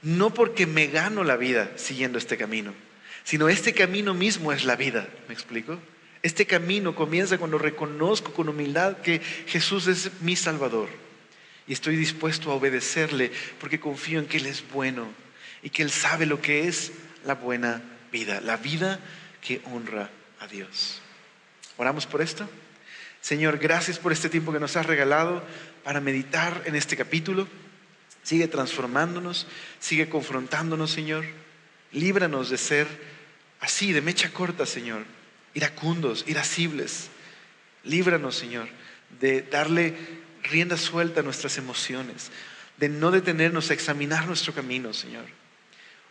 No porque me gano la vida siguiendo este camino, sino este camino mismo es la vida. ¿Me explico? Este camino comienza cuando reconozco con humildad que Jesús es mi Salvador y estoy dispuesto a obedecerle porque confío en que Él es bueno y que Él sabe lo que es la buena vida, la vida que honra a Dios. ¿Oramos por esto? Señor, gracias por este tiempo que nos has regalado para meditar en este capítulo. Sigue transformándonos, sigue confrontándonos, Señor. Líbranos de ser así, de mecha corta, Señor, iracundos, irascibles. Líbranos, Señor, de darle rienda suelta a nuestras emociones, de no detenernos a examinar nuestro camino, Señor.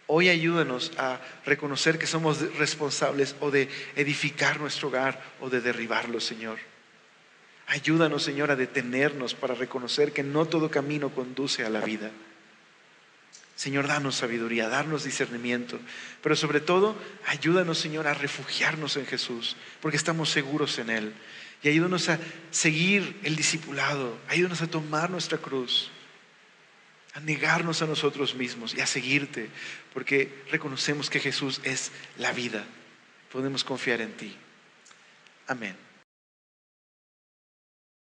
Hoy ayúdanos a reconocer que somos responsables o de edificar nuestro hogar o de derribarlo, Señor. Ayúdanos, Señor, a detenernos para reconocer que no todo camino conduce a la vida. Señor, danos sabiduría, danos discernimiento, pero sobre todo, ayúdanos, Señor, a refugiarnos en Jesús, porque estamos seguros en Él. Y ayúdanos a seguir el discipulado, ayúdanos a tomar nuestra cruz, a negarnos a nosotros mismos y a seguirte, porque reconocemos que Jesús es la vida. Podemos confiar en ti. Amén.